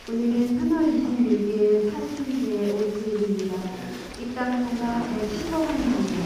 오늘은 3월 26일 사순기의 5주일입니다. 이 땅 하나 제15회입니다.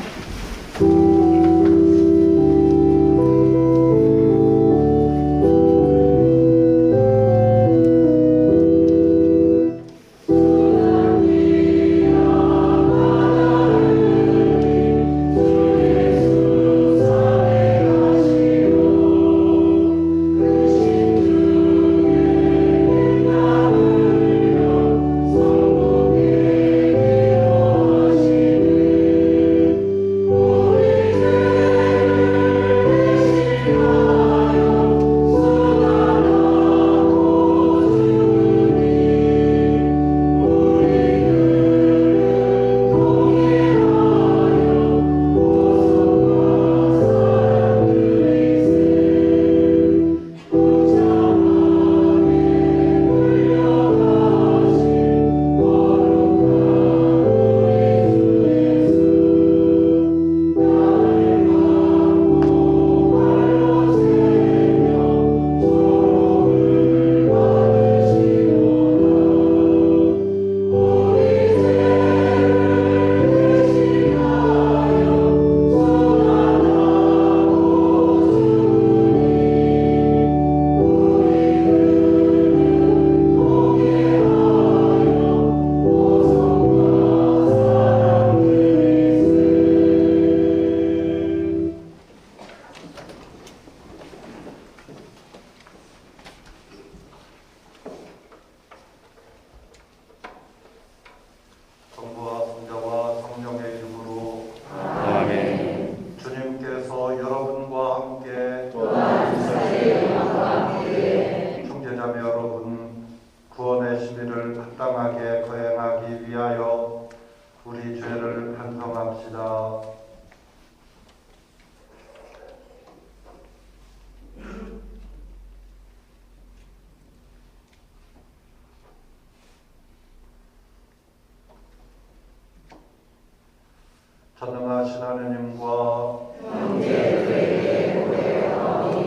전능하신 하느님과 형제들에게 고백하오니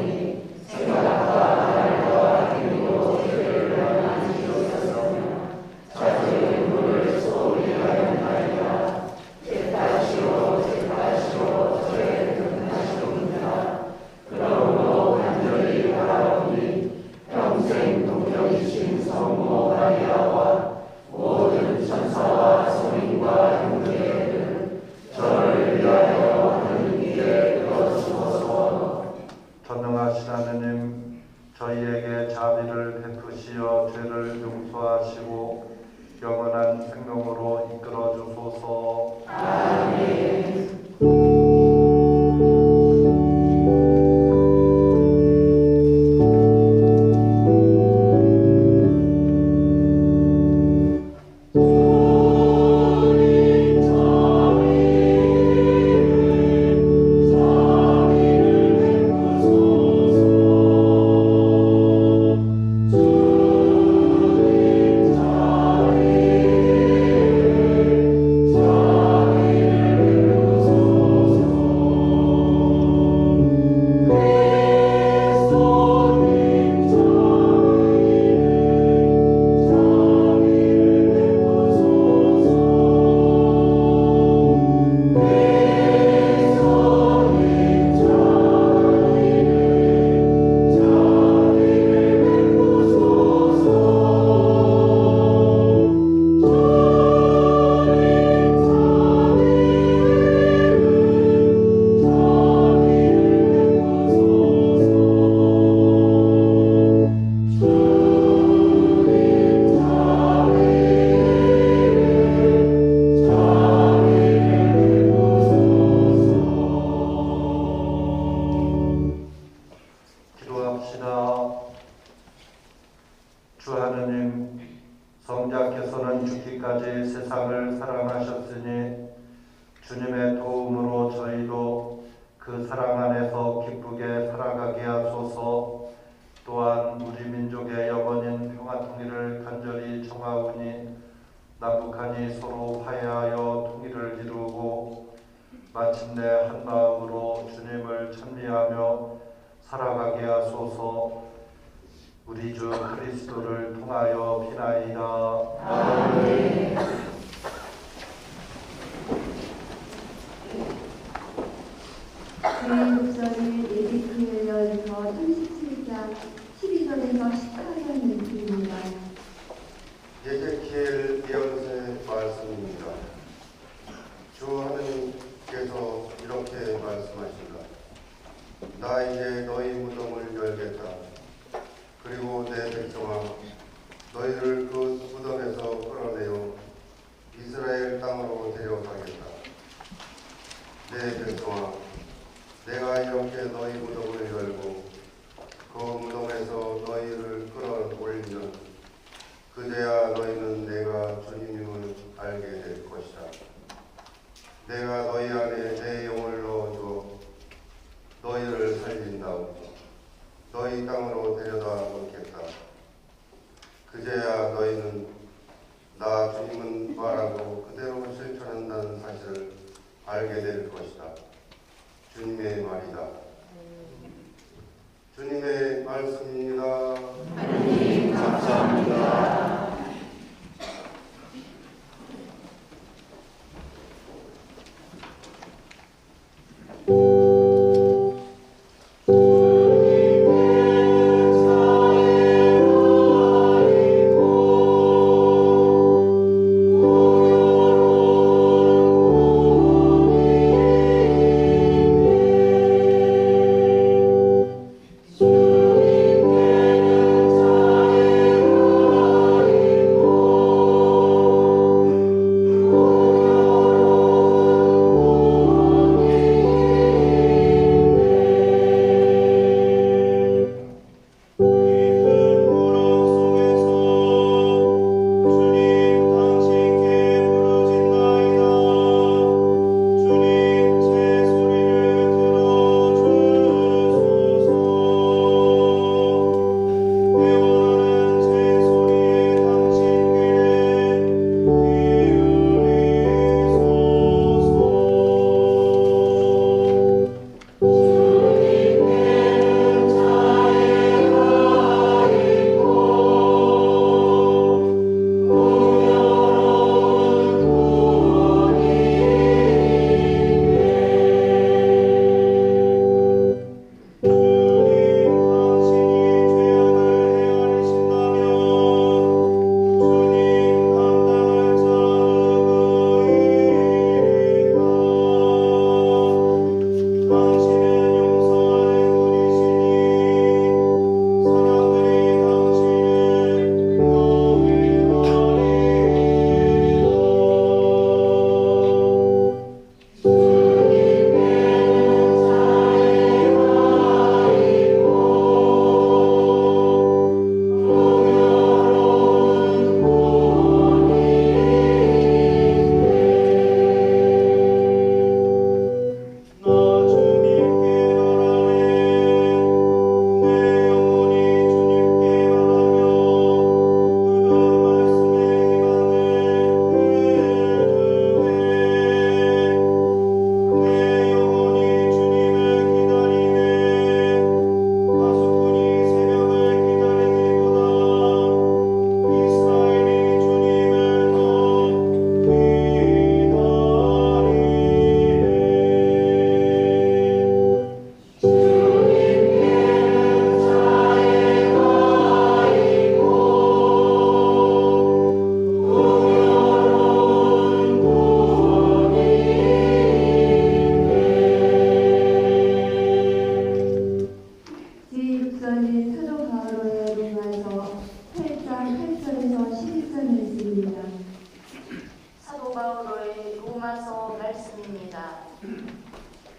생각과 말과 행위로 죄를 많이 지었으며 자주의 물을 소홀히 하였나이다. 제 탓이요 저의 탓이옵니다. 그러므로 간절히 바라오니 평생 동정이신 성모 마리아와 모든 천사와 성인과 형제들 저를 위하여 하느님께 들어주소서. 전능하신 하느님, 저희에게 자비를 베푸시어 죄를 용서하시고 영원한 생명으로 이끌어 주소서. 아멘. 주 하느님, 성자께서는 죽기까지 세상을 사랑하셨으니 주님의 도움으로 저희도 그 사랑 안에서 기쁘게 살아가게 하소서. 또한 우리 민족의 영원인 평화 통일을 간절히 청하오니 남북한이 서로 화해하여 통일을 이루고 마침내 한 마음으로 주님을 찬미하며 살아가게 하소서. 우리 주 그리스도를 통하여 비나이다. 아멘. 제6절을 에디크엘러에서 37장 12절에서 18절 말씀입니다. 에제키엘 예언서의 말씀입니다. 주 하느님께서 이렇게 말씀하신다. 나 이제 너희 무덤을 열겠다. 그리고 내 백성아, 너희를 그 무덤에서 끌어내어 이스라엘 땅으로 데려가겠다. 내 백성아, 내가 이렇게 너희 무덤을 열고 그 무덤에서 너희를 끌어올리면 그제야 너희는 내가 주님임을 알게 될 것이다. 내가 너희 안에 내 영을 넣어주어 너희를 살린 다음 너희 땅으로 데려다 놓겠다. 그제야 너희는 나 주님은 말하고 그대로 실천한다는 사실을 알게 될 것이다. 주님의 말이다. 주님의 말씀입니다. 하나님 감사합니다.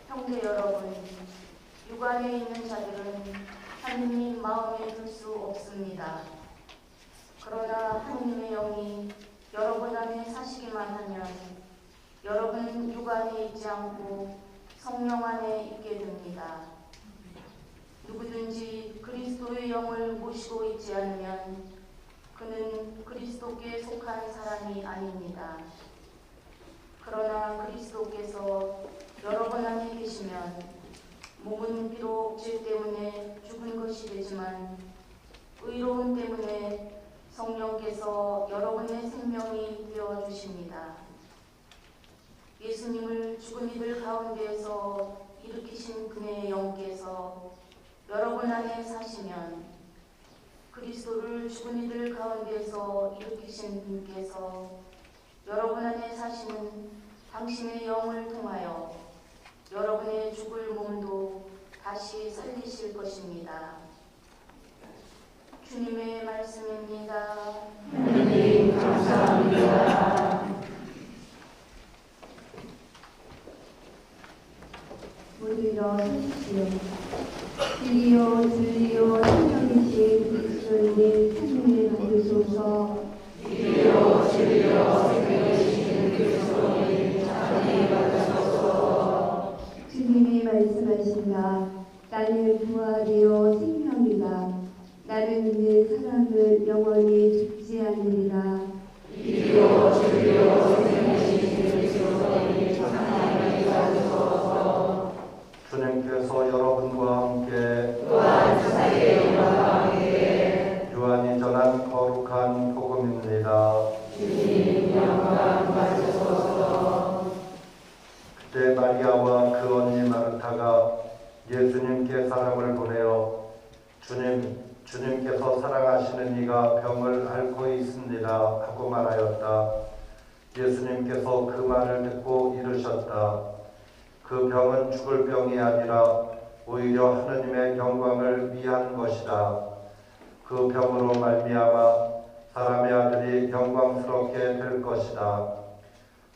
형제 여러분, 육안에 있는 자들은 하느님 마음에 들 수 없습니다. 그러나 하느님의 영이 여러분 안에 사시기만 하면 여러분은 육안에 있지 않고 성령 안에 있게 됩니다. 누구든지 그리스도의 영을 모시고 있지 않으면 그는 그리스도께 속한 사람이 아닙니다. 그러나 그리스도께서 여러분 안에 계시면 몸은 비록 죄 때문에 죽은 것이 되지만 의로움 때문에 성령께서 여러분의 생명이 되어 주십니다. 예수님을 죽은 이들 가운데에서 일으키신 그의 영께서 여러분 안에 사시면 그리스도를 죽은 이들 가운데에서 일으키신 분께서 여러분 안에 사시는 당신의 영을 통하여 여러분의 죽을 몸도 다시 살리실 것입니다. 주님의 말씀입니다. 하나님 감사합니다. 모두 일어서십시오. 주여 주여 생명이신 그리스도님 생명을 받으소서. 주여 주여 생명이신 그리스도님 찬양을 받으소서. 주님이 말씀하신다. 나는 부활이요 생명이다. 나를 믿는 사람은 영원히 죽지 않으리라. 주여 주여 생명이신 그리스도님 찬양을 받으소서. 주님께서 여러분과 함께 또한 사사의 영과 함께 요한이 전한 거룩한 복음입니다. 주님 영광 받으소서. 그때 마리아와 그 언니 마르타가 예수님께 사람을 보내어 주님께서 사랑하시는 이가 병을 앓고 있습니다 하고 말하였다. 예수님께서 그 말을 듣고 이르셨다. 그 병은 죽을 병이 아니라 오히려 하느님의 영광을 위한 것이다. 그 병으로 말미암아 사람의 아들이 영광스럽게 될 것이다.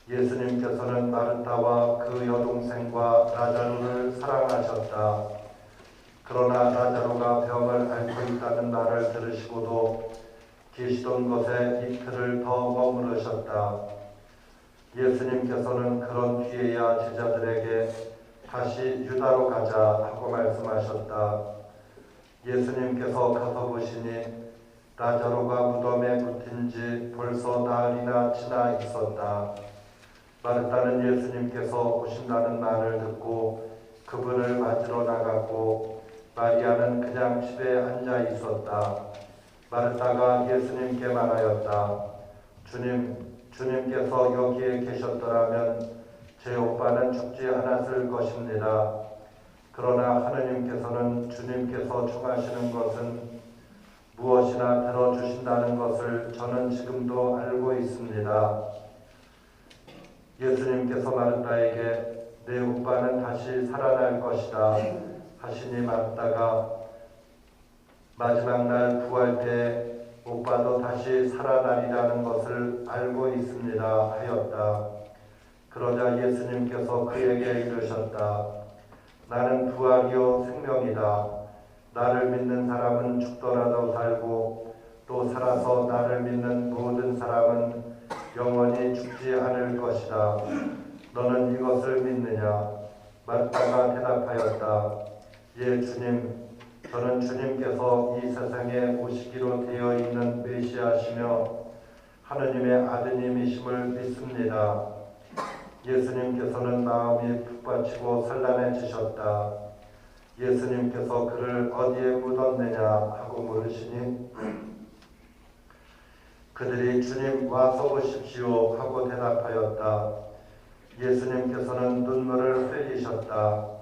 예수님께서는 마르타와 그 여동생과 라자로를 사랑하셨다. 그러나 라자로가 병을 앓고 있다는 말을 들으시고도 계시던 곳에 이틀을 더 머무르셨다. 예수님께서는 그런 뒤에야 제자들에게 다시 유다로 가자 하고 말씀하셨다. 예수님께서 가서 보시니 라자로가 무덤에 묻힌 지 벌써 나흘이나 지나 있었다. 마르타는 예수님께서 오신다는 말을 듣고 그분을 맞으러 나갔고 마리아는 그냥 집에 앉아 있었다. 마르타가 예수님께 말하였다. 주님께서 여기에 계셨더라면 제 오빠는 죽지 않았을 것입니다. 그러나 하느님께서는 주님께서 청하시는 것은 무엇이나 들어주신다는 것을 저는 지금도 알고 있습니다. 예수님께서 마르타에게 내 오빠는 다시 살아날 것이다 하시니 마르타가 마지막 날 부활 때 오빠도 다시 살아나리라는 것을 알고 있습니다 하였다. 그러자 예수님께서 그에게 이르셨다. 나는 부활이요 생명이다. 나를 믿는 사람은 죽더라도 살고 또 살아서 나를 믿는 모든 사람은 영원히 죽지 않을 것이다. 너는 이것을 믿느냐? 마르타가 대답하였다. 예 주님, 저는 주님께서 이 세상에 오시기로 되어 있는 메시아시며 하느님의 아드님이심을 믿습니다. 예수님께서는 마음이 북받치고 산란해지셨다. 예수님께서 그를 어디에 묻었느냐 하고 물으시니 그들이 주님 와서 보십시오 하고 대답하였다. 예수님께서는 눈물을 흘리셨다.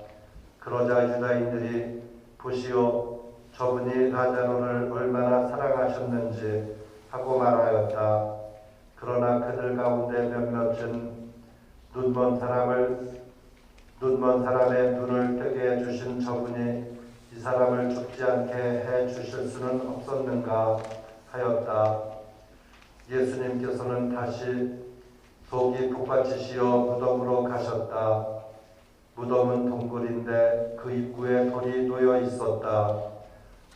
그러자 유다인들이 보시오 저분이 라자로를 얼마나 사랑하셨는지 하고 말하였다. 그러나 그들 가운데 몇몇은 눈먼 사람의 눈을 뜨게 해주신 저분이 이 사람을 죽지 않게 해주실 수는 없었는가 하였다. 예수님께서는 다시 속이 북받치시어 무덤으로 가셨다. 무덤은 동굴인데 그 입구에 돌이 놓여 있었다.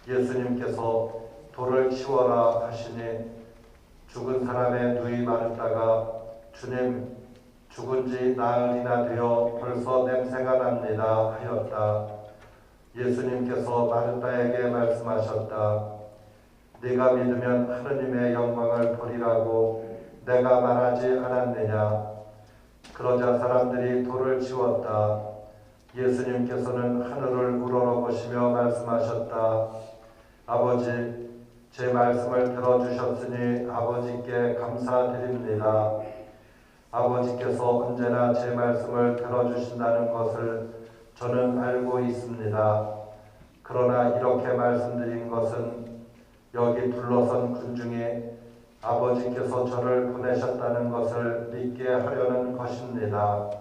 예수님께서 돌을 치워라 하시니 죽은 사람의 누이 마르다가 주님 죽은 지 나흘이나 되어 벌써 냄새가 납니다 하였다. 예수님께서 마르다에게 말씀하셨다. 네가 믿으면 하느님의 영광을 보리라고 내가 말하지 않았느냐. 그러자 사람들이 돌을 치웠다. 예수님께서는 하늘을 우러러보시며 말씀하셨다. 아버지, 제 말씀을 들어주셨으니 아버지께 감사드립니다. 아버지께서 언제나 제 말씀을 들어주신다는 것을 저는 알고 있습니다. 그러나 이렇게 말씀드린 것은 여기 둘러선 군중에 아버지께서 저를 보내셨다는 것을 믿게 하려는 것입니다.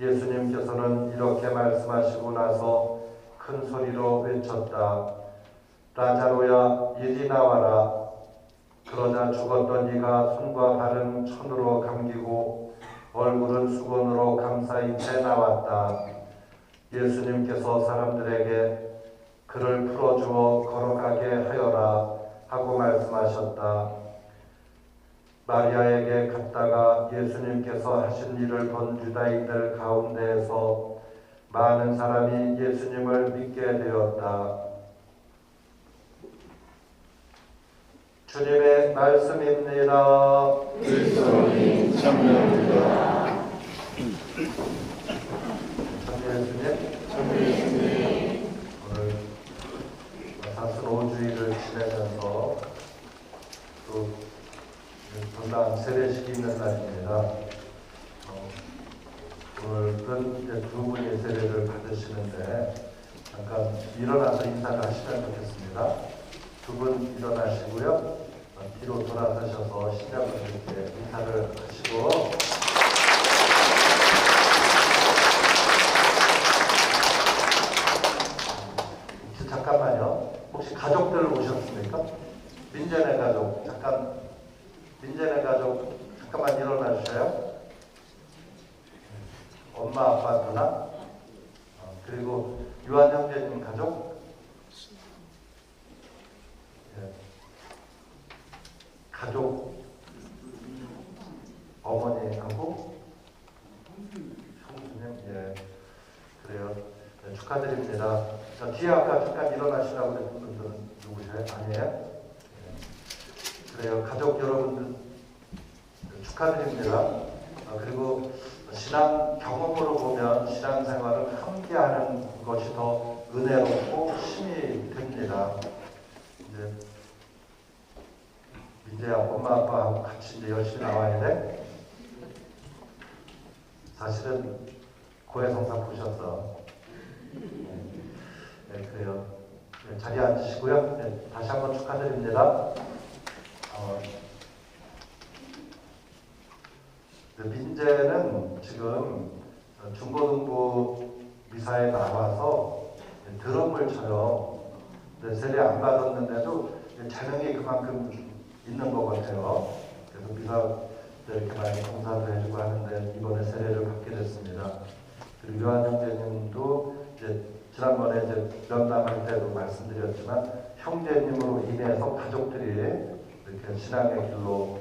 예수님께서는 이렇게 말씀하시고 나서 큰 소리로 외쳤다. 라자로야, 이리 나와라. 그러자 죽었던 이가 손과 발은 천으로 감기고 얼굴은 수건으로 감싸인 채 나왔다. 예수님께서 사람들에게 그를 풀어주어 걸어가게 하여라 하고 말씀하셨다. 마리아에게 갔다가 예수님께서 하신 일을 본 유다인들 가운데에서 많은 사람이 예수님을 믿게 되었다. 주님의 말씀입니다. 그리스도님 참여합니다. 참여해주님 오늘 다스노주의를 지내면서 또 건강 세례식이 있는 날입니다. 오늘은 이제 두 분의 세례를 받으시는데 잠깐 일어나서 인사를 하시면 좋겠습니다. 두 분 일어나시고요. 뒤로 돌아서셔서 신자분들께 인사를 하시고 잠깐만요. 혹시 가족들 오셨습니까? 민재네 가족 민재네 가족 잠깐만 일어나 주세요. 엄마 아빠 누나 그리고 유한 형제님 가족 가족 어머니하고 형수님 그래요. 축하드립니다. 자, 뒤에 아까 잠깐 일어나시라고 했던 분들은 누구세요? 아니에요? 그래요. 가족 여러분들 축하드립니다. 그리고 신앙 경험으로 보면 신앙생활은 함께하는 것이 더 은혜롭고 힘이 됩니다. 이제 민재야 엄마 아빠하고 같이 이제 열심히 나와야 돼. 사실은 고해성사 보셨어. 네, 그래요. 네, 자리에 앉으시고요. 네, 다시 한번 축하드립니다. 민재는 지금 중고등부 미사에 나와서 드럼을 쳐요. 세례 안 받았는데도 재능이 그만큼 있는 것 같아요. 그래서 미사 이렇게 많이 봉사도 해주고 하는데 이번에 세례를 받게 됐습니다. 그리고 요한 형제님도 이제 지난번에 이제 면담할 때도 말씀드렸지만 형제님으로 인해서 가족들이 이렇게 신앙의 길로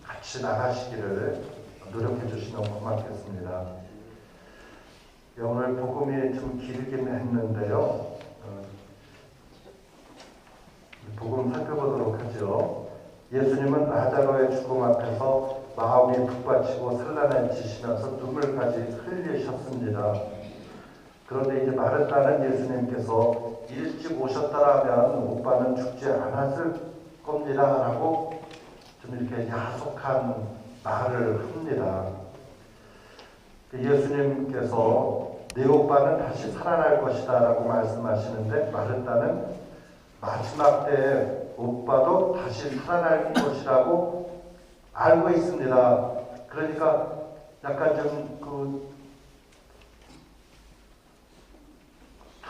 같이 나가시기를 노력해 주시면 고맙겠습니다. 오늘 복음이 좀 길긴 했는데요. 복음 살펴보도록 하죠. 예수님은 라자로의 죽음 앞에서 마음이 북받치고 산란해지시면서 눈물까지 흘리셨습니다. 그런데 이제 마르다는 예수님께서 일찍 오셨더라면 오빠는 죽지 않았을 겁니다 라고 좀 이렇게 야속한 말을 합니다. 예수님께서 내 오빠는 다시 살아날 것이다 라고 말씀하시는데 마르다는 마지막 때에 오빠도 다시 살아날 것이라고 알고 있습니다. 그러니까 약간 좀 그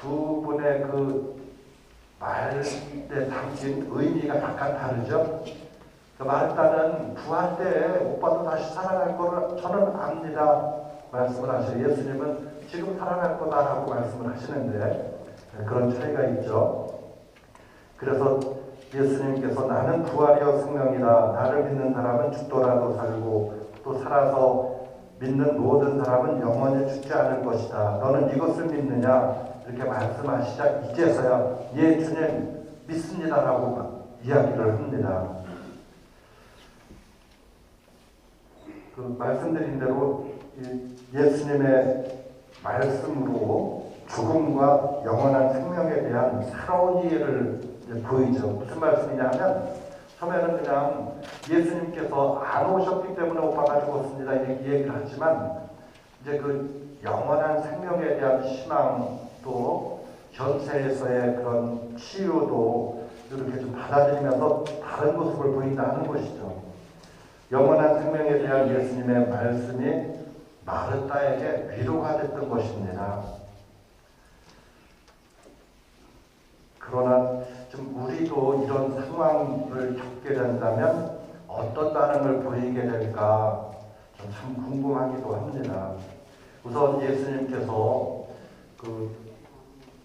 두 분의 그 말에 담긴 의미가 약간 다르죠. 마르다는 부활 때 오빠도 다시 살아날 거를 저는 압니다 말씀을 하셔요. 예수님은 지금 살아날 거다라고 말씀을 하시는데 그런 차이가 있죠. 그래서 예수님께서 나는 부활이요 생명이다. 나를 믿는 사람은 죽더라도 살고 또 살아서 믿는 모든 사람은 영원히 죽지 않을 것이다. 너는 이것을 믿느냐? 이렇게 말씀하시자 이제서야 예 주님 믿습니다라고 이야기를 합니다. 그 말씀드린 대로 예수님의 말씀으로 죽음과 영원한 생명에 대한 새로운 이해를 보이죠. 무슨 말씀이냐면 처음에는 그냥 예수님께서 안 오셨기 때문에 오빠가 죽었습니다 이 얘기를 하지만 이제 그 영원한 생명에 대한 희망도 현세에서의 그런 치유도 이렇게 좀 받아들이면서 다른 모습을 보인다는 것이죠. 영원한 생명에 대한 예수님의 말씀이 마르다에게 위로가 됐던 것입니다. 그러나 좀 우리도 이런 상황을 겪게 된다면 어떤 반응을 보이게 될까 참 궁금하기도 합니다. 우선 예수님께서 그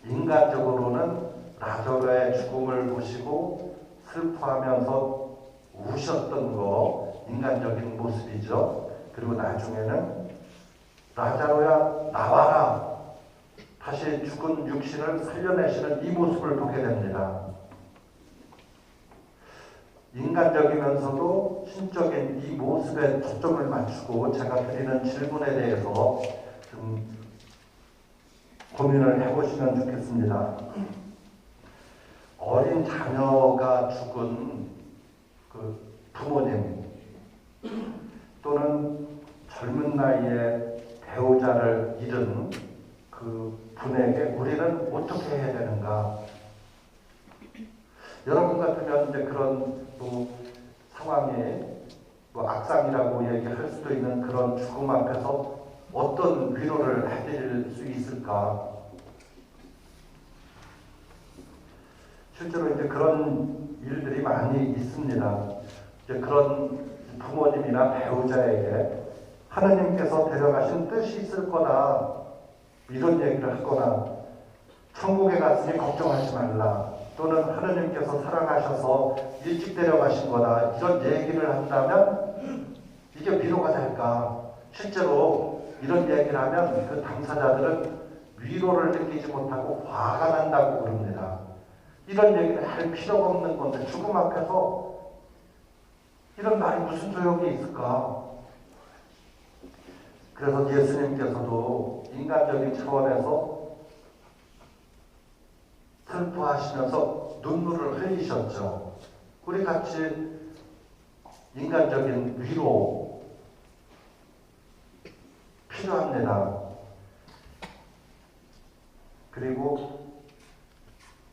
인간적으로는 라자로의 죽음을 보시고 슬퍼하면서 우셨던 거 인간적인 모습이죠. 그리고 나중에는 라자로야 나와라 다시 죽은 육신을 살려내시는 이 모습을 보게 됩니다. 인간적이면서도 신적인 이 모습에 초점을 맞추고 제가 드리는 질문에 대해서 좀 고민을 해보시면 좋겠습니다. 어린 자녀가 죽은 그 부모님 또는 젊은 나이에 배우자를 잃은 그 분에게 우리는 어떻게 해야 되는가? 여러분 같으면 이제 그런 또 상황이 뭐 악상이라고 얘기할 수도 있는 그런 죽음 앞에서 어떤 위로를 해드릴 수 있을까? 실제로 이제 그런 일들이 많이 있습니다. 이제 그런 부모님이나 배우자에게 하나님께서 데려가신 뜻이 있을 거다 이런 얘기를 하거나 천국에 갔으니 걱정하지 말라 또는 하나님께서 사랑하셔서 일찍 데려가신 거다 이런 얘기를 한다면 이게 위로가 될까? 실제로 이런 얘기를 하면 그 당사자들은 위로를 느끼지 못하고 화가 난다고 그럽니다. 이런 얘기를 할 필요가 없는 건데 죽음 앞에서 이런 말이 무슨 소용이 있을까? 그래서 예수님께서도 인간적인 차원에서 슬퍼하시면서 눈물을 흘리셨죠. 우리 같이 인간적인 위로 필요합니다. 그리고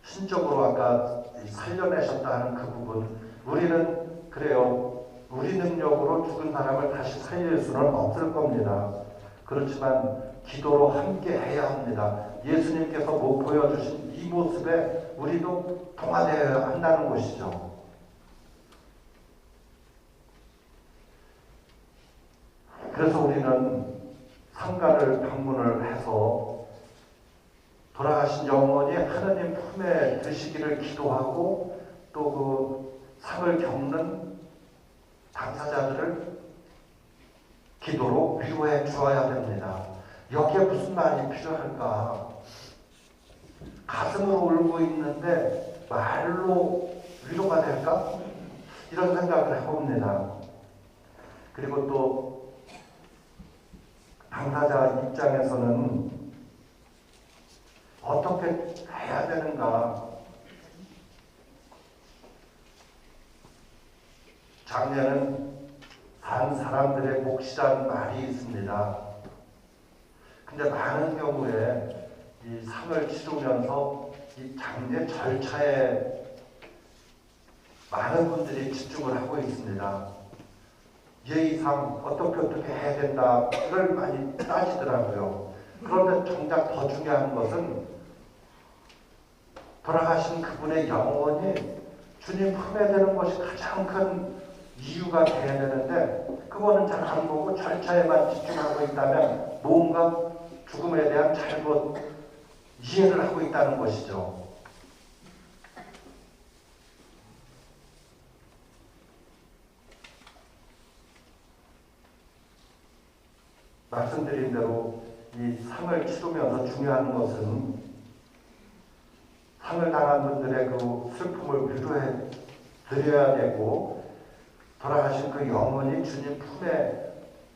신적으로 아까 살려내셨다는 그 부분 우리는 그래요. 우리 능력으로 죽은 사람을 다시 살릴 수는 없을 겁니다. 그렇지만 기도로 함께 해야 합니다. 예수님께서 뭐 보여주신 이 모습에 우리도 동화되어야 한다는 것이죠. 그래서 우리는 상가를 방문을 해서 돌아가신 영혼이 하나님 품에 드시기를 기도하고 또 그 상을 겪는 당사자들을 기도로 위로해 주어야 됩니다. 여기에 무슨 말이 필요할까? 가슴으로 울고 있는데 말로 위로가 될까? 이런 생각을 해봅니다. 그리고 또 당사자 입장에서는 어떻게 해야 되는가? 장례는 산 사람들의 몫이라는 말이 있습니다. 근데 많은 경우에 이 상을 치르면서 이 장례 절차에 많은 분들이 집중을 하고 있습니다. 예의상 어떻게 해야 된다를 많이 따지더라고요. 그런데 정작 더 중요한 것은 돌아가신 그분의 영혼이 주님 품에 드는 것이 가장 큰 이유가 돼야 되는데 그거는 잘 안 보고 절차에만 집중하고 있다면 뭔가 죽음에 대한 잘못 이해를 하고 있다는 것이죠. 말씀드린 대로 이 상을 치르면서 중요한 것은 상을 당한 분들의 그 슬픔을 위로해 드려야 되고 돌아가신 그 영혼이 주님 품에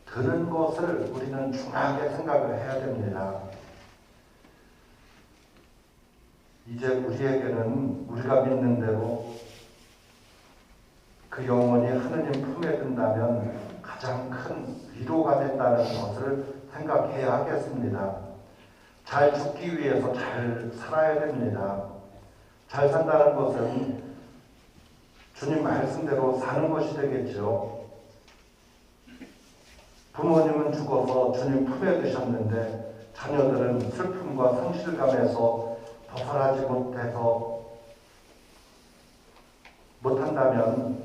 드는 것을 우리는 중요하게 생각을 해야 됩니다. 이제 우리에게는 우리가 믿는 대로 그 영혼이 하느님 품에 든다면 가장 큰 위로가 된다는 것을 생각해야 하겠습니다. 잘 죽기 위해서 잘 살아야 됩니다. 잘 산다는 것은 주님 말씀대로 사는 것이 되겠죠. 부모님은 죽어서 주님 품에 드셨는데 자녀들은 슬픔과 상실감에서 벗어나지 못한다면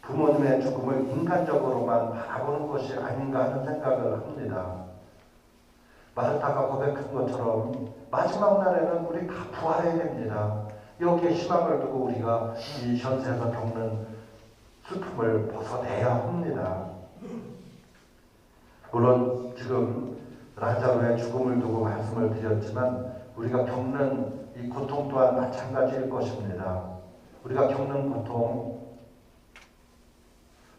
부모님의 죽음을 인간적으로만 바라보는 것이 아닌가 하는 생각을 합니다. 마르타가 고백한 것처럼 마지막 날에는 우리 다 부활해야 됩니다. 여기에 희망을 두고 우리가 이 현세에서 겪는 슬픔을 벗어내야 합니다. 물론 지금 라자로의 죽음을 두고 말씀을 드렸지만 우리가 겪는 이 고통 또한 마찬가지일 것입니다. 우리가 겪는 고통,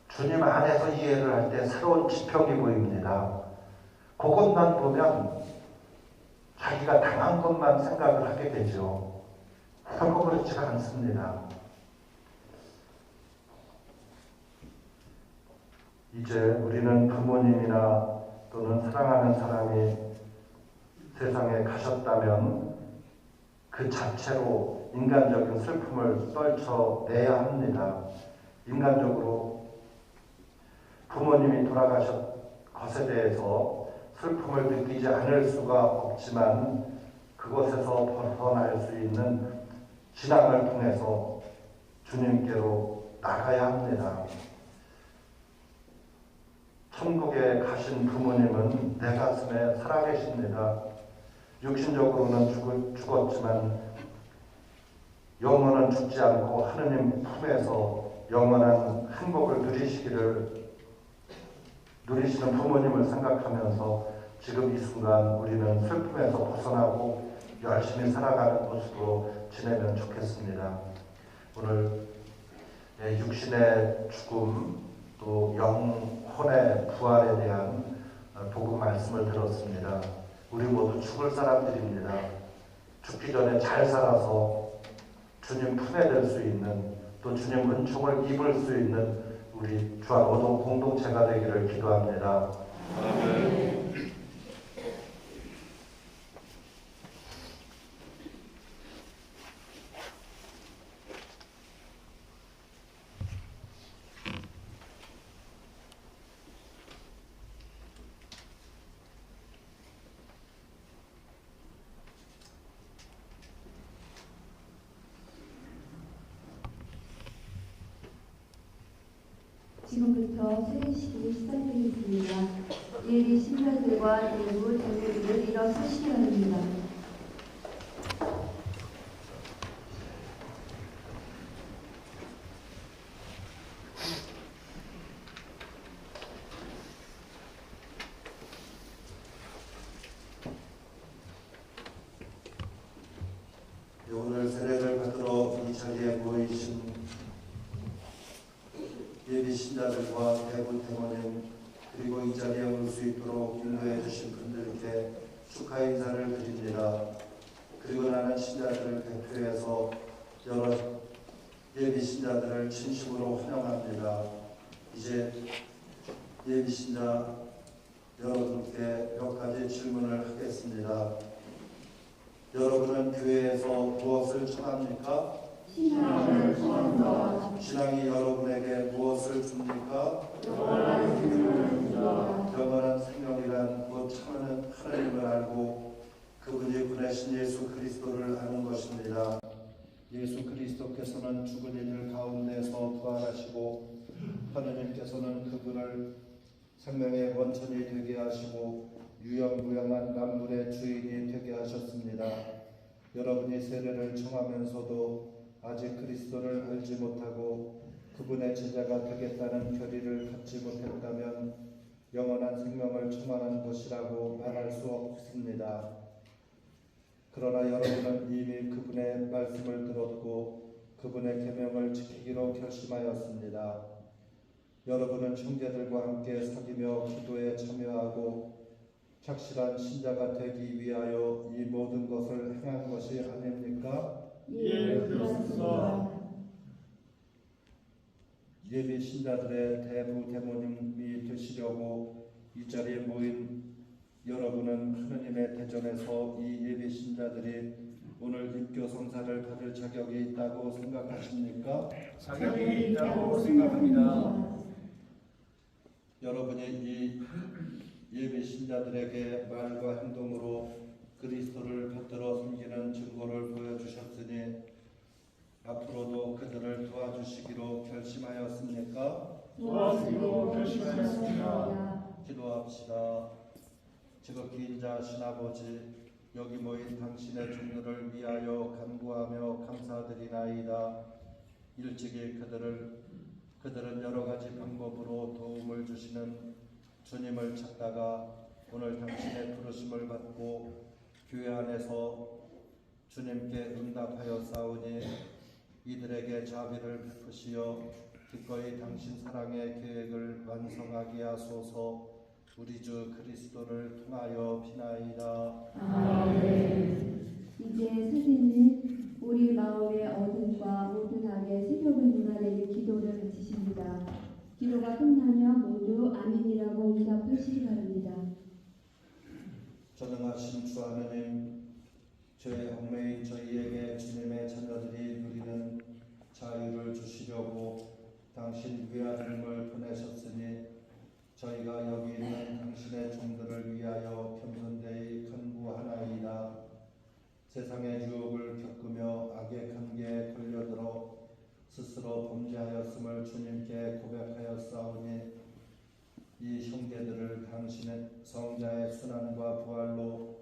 주님 안에서 이해를 할 때 새로운 지평이 보입니다. 그것만 보면 자기가 당한 것만 생각을 하게 되죠. 결코 그렇지가 않습니다. 이제 우리는 부모님이나 또는 사랑하는 사람이 세상에 가셨다면 그 자체로 인간적인 슬픔을 떨쳐내야 합니다. 인간적으로 부모님이 돌아가신 것에 대해서 슬픔을 느끼지 않을 수가 없지만 그것에서 벗어날 수 있는 신앙을 통해서 주님께로 나가야 합니다. 천국에 가신 부모님은 내 가슴에 살아계십니다. 육신적으로는 죽었지만 영혼은 죽지 않고 하느님 품에서 영원한 행복을 누리시는 부모님을 생각하면서 지금 이 순간 우리는 슬픔에서 벗어나고 열심히 살아가는 모습으로 지내면 좋겠습니다. 오늘 육신의 죽음 또 영혼의 부활에 대한 복음 말씀을 들었습니다. 우리 모두 죽을 사람들입니다. 죽기 전에 잘 살아서 주님 품에 들 수 있는 또 주님 은총을 입을 수 있는 우리 주안 오동 공동체가 되기를 기도합니다. 아멘. 지금부터 세례식이 시작되겠습니다. 예비 신자들과 일부 자녀들을 일어서시기 바랍니다. 오늘 세례를 받으러 이 자리에 모이신 예비 신자들과 대부 대모님 그리고 이 자리에 올 수 있도록 인도해 주신 분들께 축하 인사를 드립니다. 그리고 나는 신자들을 대표해서 여러 예비 신자들을 진심으로 환영합니다. 이제 예비 신자 여러분께 몇 가지 질문을 하겠습니다. 여러분은 교회에서 무엇을 청합니까? 신앙을 청합니다. 신앙이 여러분에게 무엇을 줍니까? 영원한 생명이란 곧 참으는 하나님을 알고 그분이 보내신 예수 그리스도를 아는 것입니다. 예수 그리스도께서는 죽은 이들 가운데서 부활하시고 하느님께서는 그분을 생명의 원천이 되게 하시고 유영무영한 만물의 주인이 되게 하셨습니다. 여러분이 세례를 청하면서도 아직 그리스도를 알지 못하고 그분의 제자가 되겠다는 결의를 갖지 못했다면 영원한 생명을 청하는 것이라고 말할 수 없습니다. 그러나 여러분은 이미 그분의 말씀을 들었고 그분의 계명을 지키기로 결심하였습니다. 여러분은 형제들과 함께 사귀며 기도에 참여하고 착실한 신자가 되기 위하여 이 모든 것을 행한 것이 아닙니까? 예, 그렇습니다. 예비 신자들의 대부대모님이 되시려고 이 자리에 모인 여러분은 하느님의 대전에서 이 예비 신자들이 오늘 입교 성사를 받을 자격이 있다고 생각하십니까? 자격이 있다고 생각합니다. 여러분이 이 예비 신자들에게 말과 행동으로 그리스도를 받들어 섬기는 증거를 보여주셨으니 앞으로도 그들을 도와주시기로 결심하였습니까? 도와주기로 결심하였습니다. 기도합시다. 지극히 인자하신 아버지, 여기 모인 당신의 종들을 위하여 간구하며 감사드리나이다. 일찍이 그들은 여러 가지 방법으로 도움을 주시는 주님을 찾다가 오늘 당신의 부르심을 받고 교회 안에서 주님께 응답하여 싸우니 이들에게 자비를 베푸시어 기꺼이 당신 사랑의 계획을 완성하게 하소서. 우리 주 그리스도를 통하여 비나이다. 아멘. 이제 선생님 우리 마음의 어둠과 모든 악의 세력을 무너내는 기도를 바치십니다. 기도가 끝나면 모두 아멘이라고 응답하시기 바랍니다. 전능하신 주 하느님, 죄의 얽매인 저희에게 주님의 자녀들이 누리는 자유를 주시려고 당신 위아들을 보내셨으니 저희가 여기 있는 당신의 종들을 위하여 겸손되이 간구하나이다. 세상의 유혹을 겪으며 악의 관계에 걸려들어 스스로 범죄하였음을 주님께 고백하였사오니 이 형제들을 당신의 성자의 순환과 부활로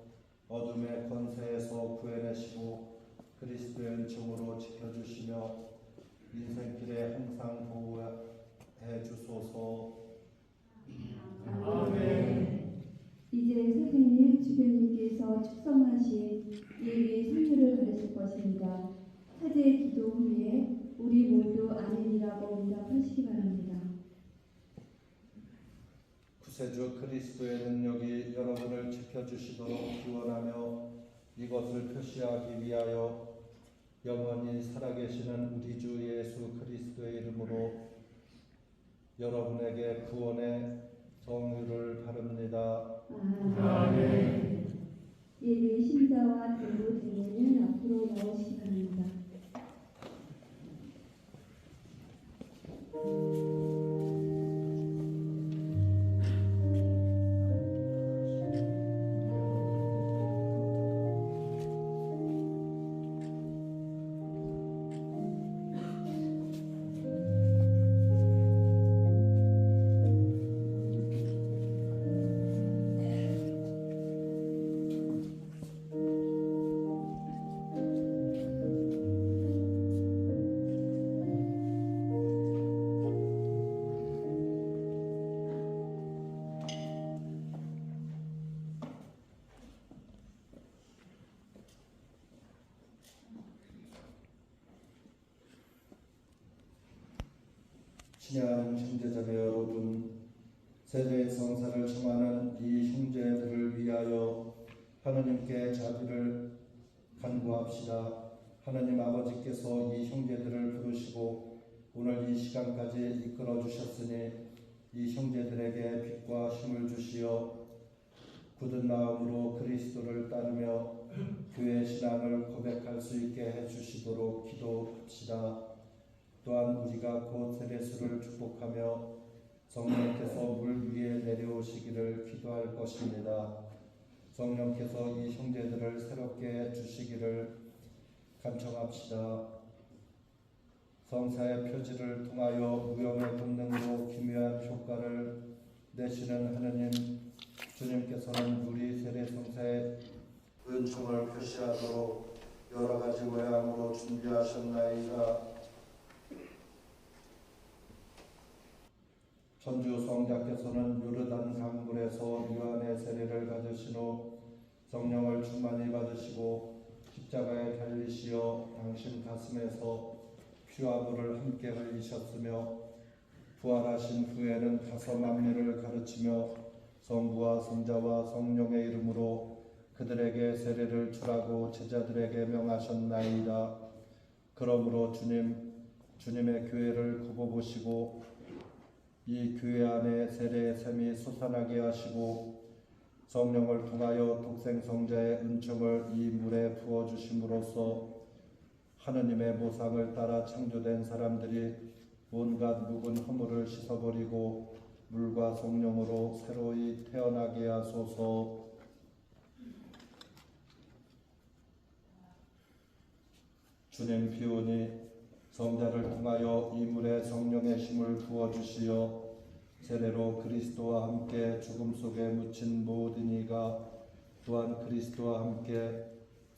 어둠의 권세에서 구해내시고 그리스도의 은총으로 지켜주시며 인생길에 항상 보호해 주소서. 아멘. 이제 선생님 주변님께서 축성하신 예비 선율을 가르칠 것입니다. 사제의 기도 후에 우리 모두 아멘이라고 응답하시기 바랍니다. 구세주 그리스도의 능력이 여러분을 지켜주시도록 기원하며 이것을 표시하기 위하여 영원히 살아계시는 우리 주 예수 그리스도의 이름으로 여러분에게 구원의 정유를 바릅니다. 아멘. 예비 신자와 대부 대모는 앞으로 나오시기 바랍니다. 친애하는 형제자매 여러분, 세대의 성사를 청하는 이 형제들을 위하여 하느님께 자비를 간구합시다. 하느님 아버지께서 이 형제들을 부르시고 오늘 이 시간까지 이끌어 주셨으니 이 형제들에게 빛과 힘을 주시어 굳은 마음으로 그리스도를 따르며 교회 신앙을 고백할 수 있게 해주시도록 기도합시다. 또한 우리가 곧 세례수를 축복하며 성령께서 물 위에 내려오시기를 기도할 것입니다. 성령께서 이 형제들을 새롭게 주시기를 간청합시다. 성사의 표지를 통하여 무용의 본능으로 기묘한 효과를 내시는 하느님, 주님께서는 우리 세례 성사의 은총을 표시하도록 여러 가지 모양으로 준비하셨나이다. 천주 성자께서는 요르단 강물에서 요한의 세례를 받으신 후 성령을 충만히 받으시고 십자가에 달리시어 당신 가슴에서 피와 물을 함께 흘리셨으며 부활하신 후에는 가서 만민을 가르치며 성부와 성자와 성령의 이름으로 그들에게 세례를 주라고 제자들에게 명하셨나이다. 그러므로 주님의 교회를 굽어보시고 이 교회 안에 세례의 샘이 솟아나게 하시고 성령을 통하여 독생 성자의 은총을 이 물에 부어주심으로써 하느님의 모상을 따라 창조된 사람들이 온갖 묵은 허물을 씻어버리고 물과 성령으로 새로이 태어나게 하소서. 주님 비오니 성자를 통하여 이 물에 성령의 힘을 부어주시어 세례로 그리스도와 함께 죽음 속에 묻힌 모든 이가 또한 그리스도와 함께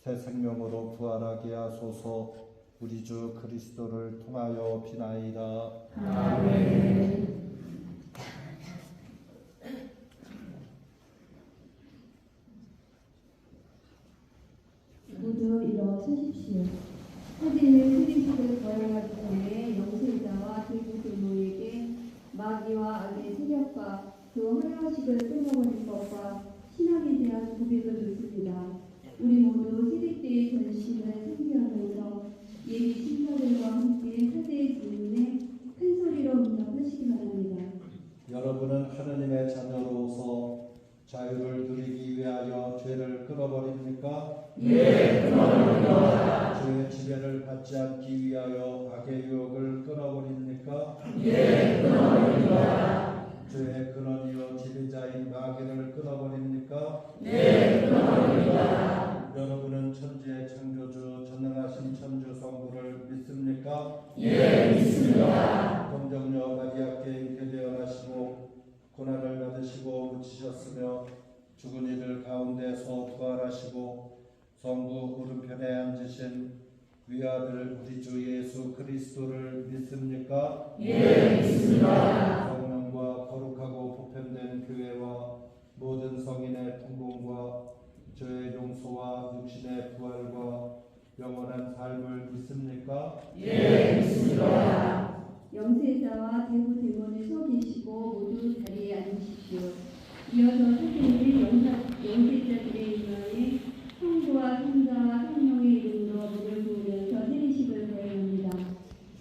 새 생명으로 부활하게 하소서. 우리 주 그리스도를 통하여 비나이다. 아멘. 모두 일어서십시오. 사제는 크리스도를 거행하기 전에 영세자와 대부교모에게 마귀와 악의 세력과 그 활화식을 끊어버릴 것과 신학에 대한 고백을 듣습니다. 우리 모두 세대 때의 전신을 상기하면서 예비 신사들과 함께 사제의 질문에 큰 소리로 응답하시기 바랍니다. 여러분은 하느님의 자녀로서 자유를 누리기 위하여 죄를 끊어버립니까? 예, 그러옵니다. 죄의 지배를 받지 않기 위하여 악의 유혹을 끊어버립니까? 예, 그러옵니다. 죄의 근원이요 지배자인 마귀를 끊어버립니까? 네, 그러옵니다. 여러분은 천지의 창조주 전능하신 천주 성부를 믿습니까? 예, 믿습니다. 동정녀 마리아께 잉태되어나시고 고난을 받으시고 묻히셨으며 죽은 이들 가운데서 부활하시고 성부 오른편에 앉으신 위아들 우리 주 예수 그리스도를 믿습니까? 예, 믿습니다. 성령과 거룩하고 보편된 교회와 모든 성인의 통공과 죄의 용서와 육신의 부활과 영원한 삶을 믿습니까? 예, 믿습니다. 영세자와 대부 대원을 서 계시고 모두 자리에 앉으십시오. 이어서 사제는 영세자들의 이마에 성부와 성자와 성령의 이름으로 물을 부으면서 세례식을 거행합니다.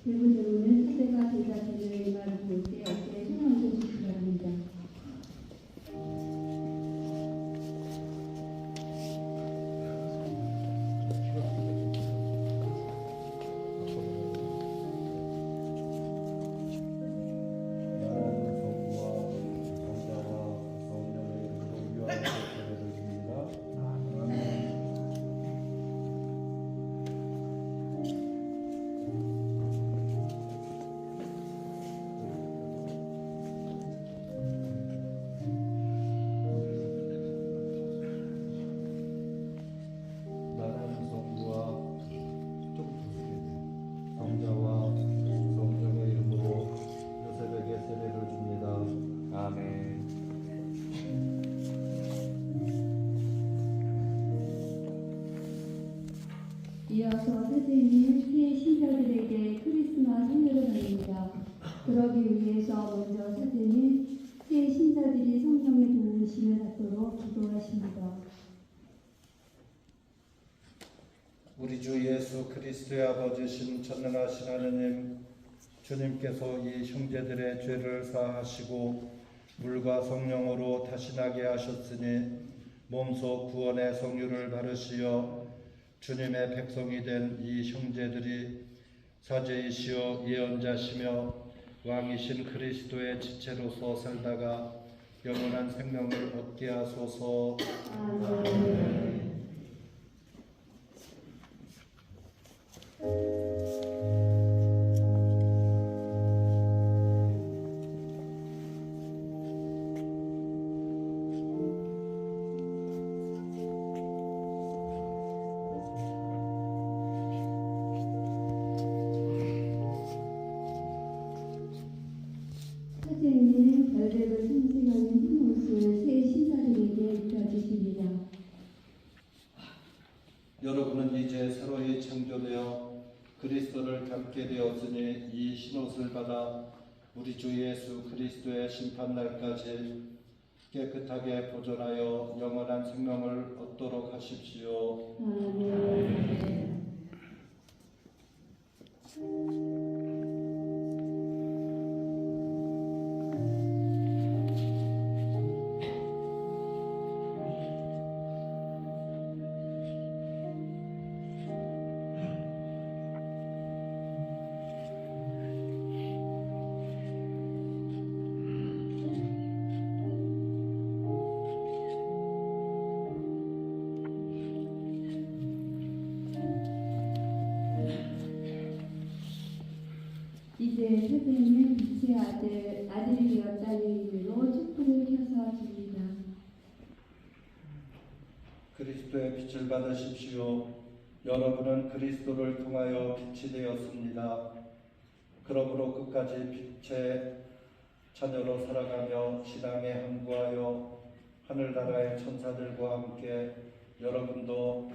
대부 대원은 사제가 제자들의 이마를 부을 때 어깨에 손을 얹어주시기 바랍니다. 이어서 사제는 새 신자들에게 크리스마 선물을 드립니다. 그러기 위해서 먼저 사제는 새 신자들이 성령의 도우심을 받도록 기도하십니다. 우리 주 예수 그리스도의 아버지신 전능하신 하느님, 주님께서 이 형제들의 죄를 사하시고 물과 성령으로 다시 나게 하셨으니 몸소 구원의 성유를 바르시어 주님의 백성이 된 이 형제들이 사제이시여 예언자시며 왕이신 그리스도의 지체로서 살다가 영원한 생명을 얻게 하소서. 아멘. 사제는 별백을 상징하는 흰 옷을 새 신사들에게 입혀주십니다. 여러분은 이제 새로이 창조되어 그리스도를 닮게 되었으니 이 흰옷을 받아 우리 주 예수 그리스도의 심판날까지 깨끗하게 보존하여 영원한 생명을 얻도록 하십시오. 아멘. 이제 선생님은 빛의 아들이 되었다는 의미로 촛불을 켜서 줍니다. 그리스도의 빛을 받으십시오. 여러분은 그리스도를 통하여 빛이 되었습니다. 그러므로 끝까지 빛의 자녀로 살아가며 신앙에 함구하여 하늘나라의 천사들과 함께 여러분도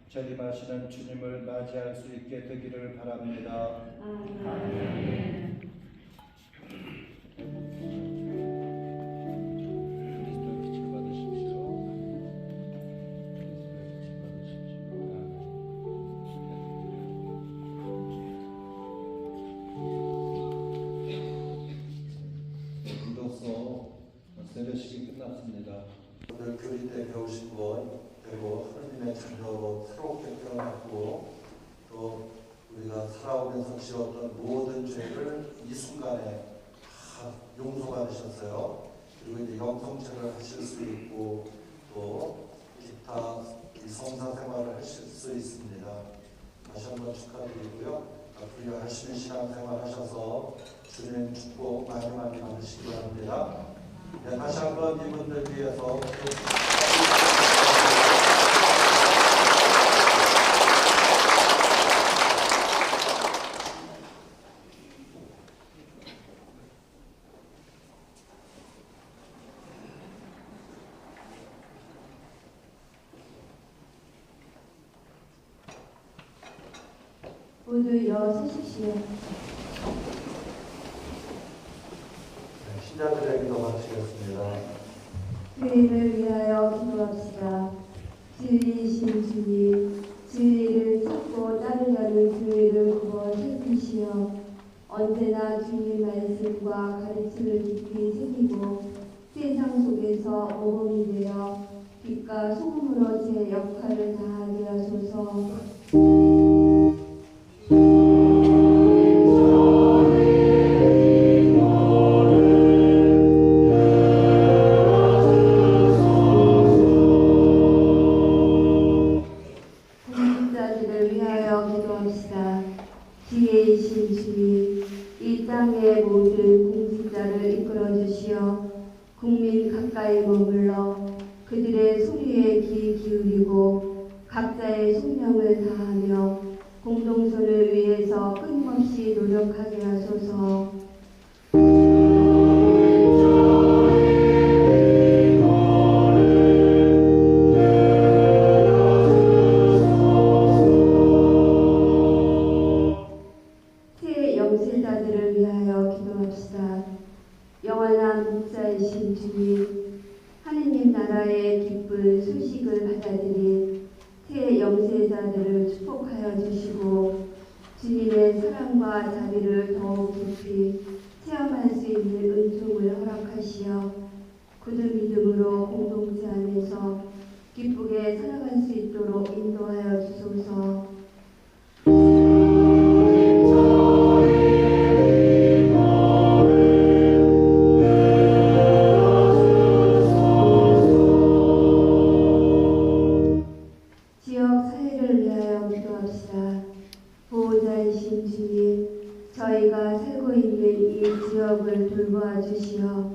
재림하시는 주님을 맞이할 수 있게 되기를 바랍니다. 아멘. 그리스도의 빛을 받으십시오. 그리스도의 빛을 받으십시오. 이로써 세례식이 끝났습니다. 오늘 교리 때 배우신 것 그리고 하느님의 자녀로 새롭게 태어났고 또 우리가 살아오면서 지었던 모든 죄를 이 순간에 다 용서받으셨어요. 그리고 이제 영성체를 하실 수 있고 또 기타 이 성사 생활을 하실 수 있습니다. 다시 한번 축하드리고요. 앞으로 열심히 신앙생활 하셔서 주님 축복 많이 많이 받으시기 바랍니다. 네, 다시 한번 이분들 위해서 모두 일어서십시오. 신자들의 기도 마치겠습니다. 교회를 위하여 기도합시다. 진리이신 주님, 진리를 찾고 따르려는 교회를 구워 살피시어 언제나 주님의 말씀과 가르침을 깊이 새기고 세상 속에서 모범이 되어 빛과 소금으로 제 역할을 다하게 하소서. 공직자들을 위하여 기도합시다. 지혜이신 주님, 이 땅의 모든 공직자를 이끌어 주시어 국민 가까이 머물러 그들의 소리에 귀 기울이고 각자의 소명을 다하며 공동선을 위해서 끊임없이 노력하게 하소서. 새 영세자들을 위하여 기도합시다. 영원한 목자이신 주님, 하느님 나라의 기쁜 소식을 받아들인 새 영세자들을 축복하여 주시고 주님의 사랑과 자비를 더욱 깊이 체험할 수 있는 은총을 허락하시어 굳은 믿음으로 공동체 안에서 기쁘게 살아갈 수 있도록 인도하여 주소서. 지역 사회를 위하여 기도합시다. 보호자이신 주님, 저희가 살고 있는 이 지역을 돌보아 주시어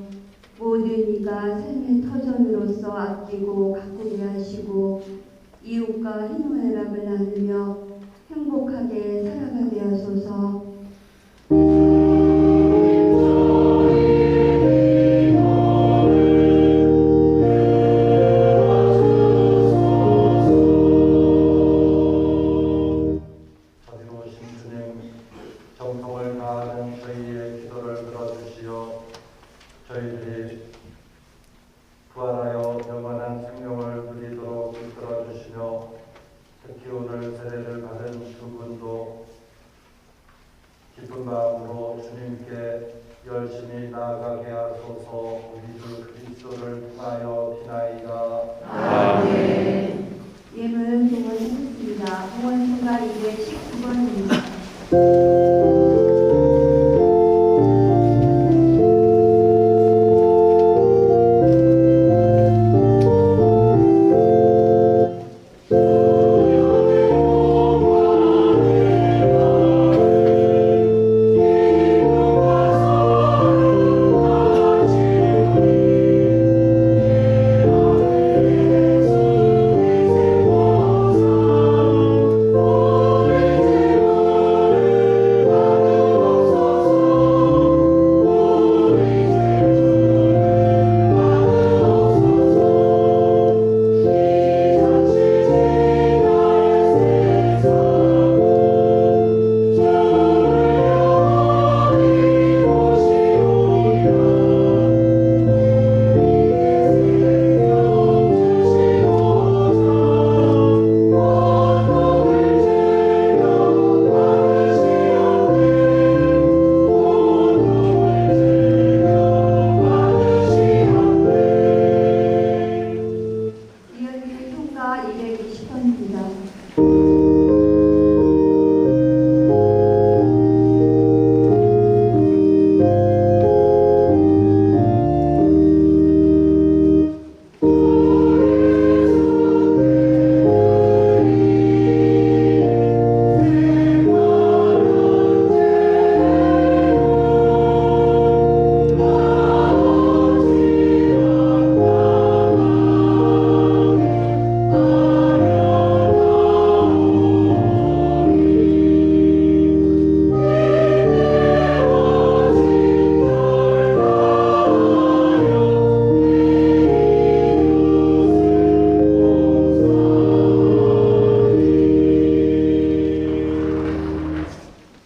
모든 이가 삶의 터전으로서 아끼고 가꾸게 하시고 이웃과 희노애락을 나누며 행복하게 살아가게 하소서. 자비로우신 주님, 정성을 다하는 저희의 기도를 들어주시어 저희들이 마음으로 주님께 열심히 나아가게 하소서. 우리 주 그리스도를 통하여 비나이다. 아멘. 예물 동원하겠습니다. 동원 수가 219번입니다. 이어지는 총가 220번입니다.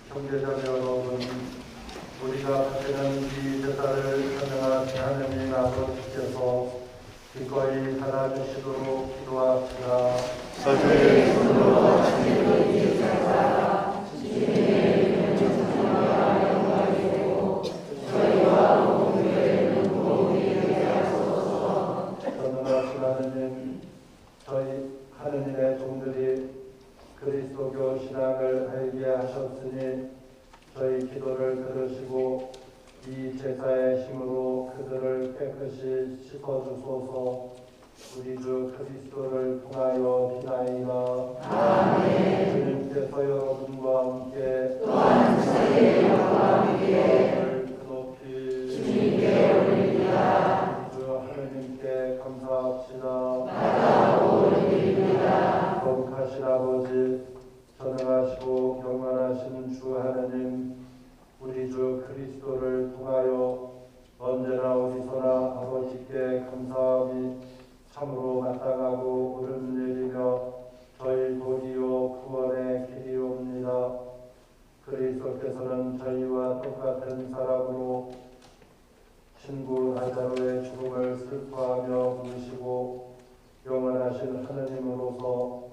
형제자매 여러분, 우리가 바치는 이 제사를 찬양하신 하느님 아버지께서 기꺼이 받아주시도록 기도합시다. 전능하신 하느님, 저희 하느님의 종들이 그리스도교 신앙을 알게 하셨으니 저희 기도를 들으시고 이 제사의 힘으로 그들을 깨끗이 씻어주소서. 우리 주 그리스도를 통하여 비나이다. 아멘. 주님께서 여러분과 함께 또한 저희 영과 함께 높이 주님께 올립니다. 우리 주 하느님께 감사합시다. 나라고 올립니다. 거룩하신 아버지, 전능하시고 영원하신 주 하느님, 우리 주 그리스도를 통하여 언제나 어디서나 아버지께 감사함이 참으로 마땅하고 옳은 일이며 저희 도리요 구원의 길이옵니다. 그리스도께서는 저희와 똑같은 사람으로 친구 라자로의 죽음을 슬퍼하며 부르시고 영원하신 하느님으로서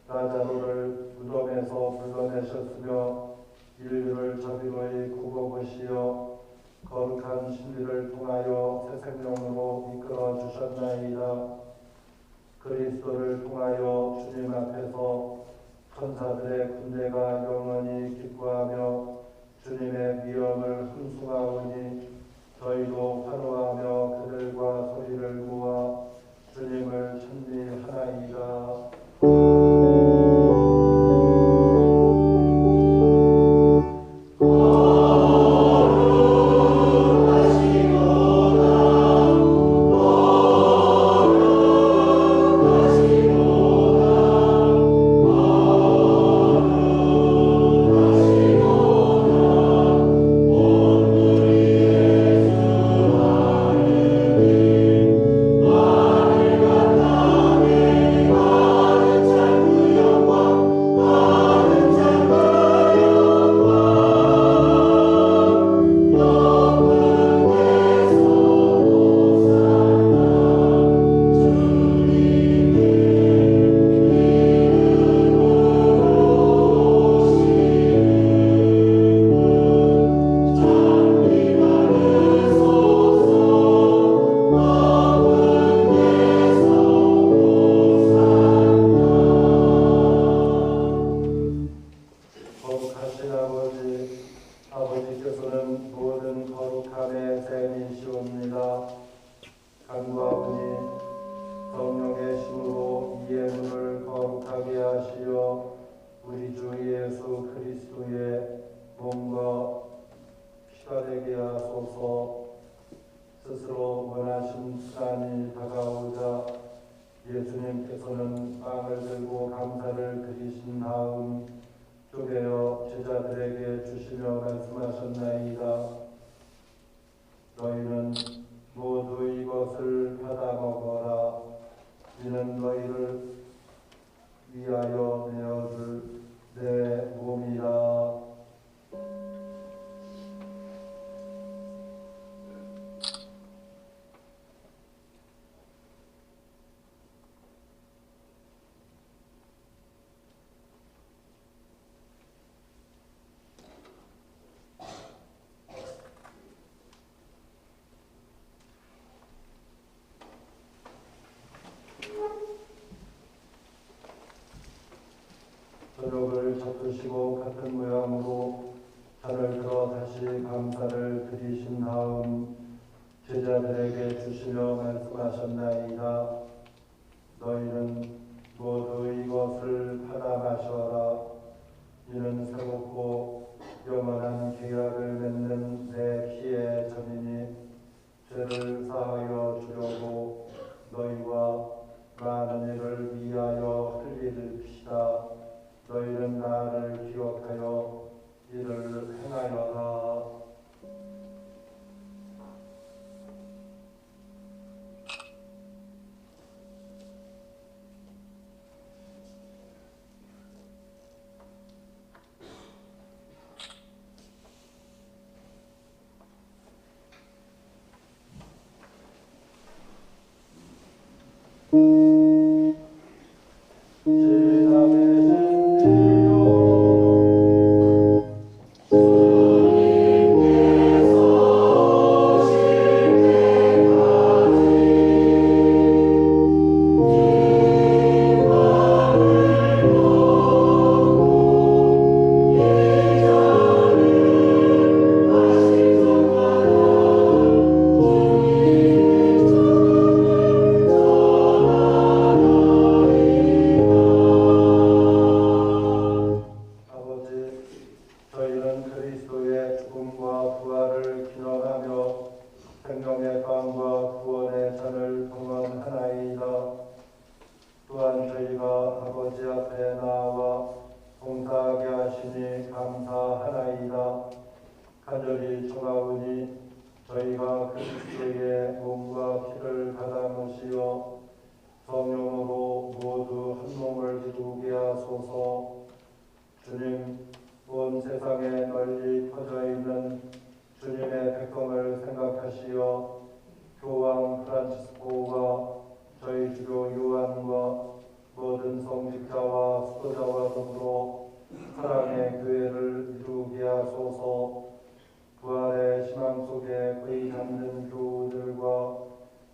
라자로를 무덤에서 불러내셨으며 인류를 저리로이 굽어보시어 거룩한 신비를 통하여 새 생명으로 이끌어 주셨나이다. 그리스도를 통하여 주님 앞에서 천사들의 군대가 영원히 기뻐하며 주님의 미엄을 hun숭하오니 저희도 환호하며 그들과 소리를 모아 주님을 찬미하나이다. 되게 하소서. 스스로 원하신 시간이 다가오자 예수님께서는 빵을 들고 감사를 드리신 다음 쪼개어 제자들에게 주시며 말씀하셨나이다. 너희는 모두 이것을 받아 먹어라. 이는 너희를 위하여 내어줄 내 몸이라. 저녁을 잡수시고 같은 모양으로 잔을 들어 다시 감사를 드리신 다음 제자들에게 주시며 말씀하셨나이다. 너희는 모두 이것을 받아 마셔라. 이는 새롭고 영원한 계약을 맺는 내 피의 잔이니 죄를 사하여 주려고 너희와 많은 이를 위하여 흘릴 피다. 너희는 나를 기억하여 이를 행하여라. 생명의 빵과 구원의 잔을 봉헌하나이다. 또한 저희가 아버지 앞에 나와 봉사하게 하시니 감사하나이다. 간절히 청하오니 저희가 그리스도의 몸과 피를 받아 모시어 성령으로 모두 한 몸을 이루게 하소서. 주님, 온 세상에 널리 퍼져 있는 주님의 백성을 생각하시어 교황 프란치스코와 저희 주교 요한과 모든 성직자와 수도자와 더불어 사랑의 교회를 이루게 하소서. 부활의 신앙 속에 거의 잠든 교우들과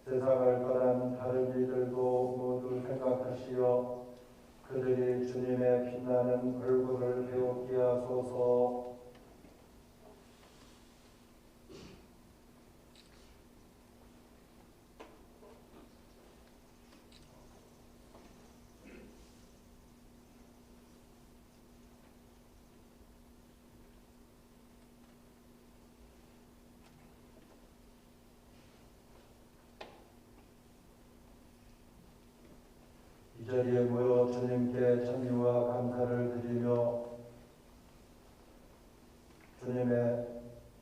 세상을 떠난 다른 이들도 모두 생각하시어 그들이 주님의 빛나는 얼굴을 배우게 하소서. 이 자리에 모여 주님께 찬미와 감사를 드리며 주님의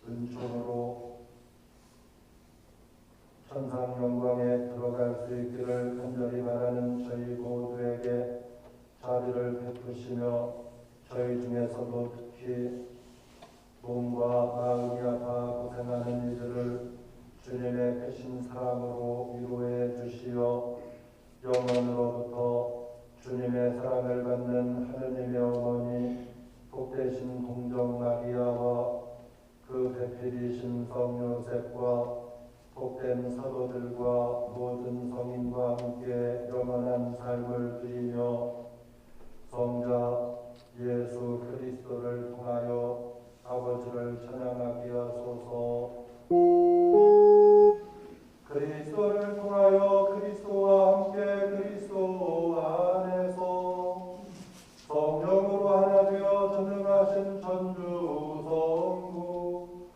은총으로 천상 영광에 들어갈 수 있기를 간절히 바라는 저희 모두에게 자비를 베푸시며 저희 중에서도 특히 몸과 마음이 아파 고생하는 이들을 주님의 크신 사랑으로 위로해 주시어 영원으로부터 주님의 사랑을 받는 하느님의 어머니 복되신 동정 마리아와 그 배필이신 성 요셉과 복된 사도들과 모든 성인과 함께 영원한 삶을 누리며 성자 예수 그리스도를 통하여 아버지를 찬양하게 하소서. 그리스도를 통하여 그리스도와 함께 그리스도 안에서 성령으로 하나 되어 전능하신 전주 성부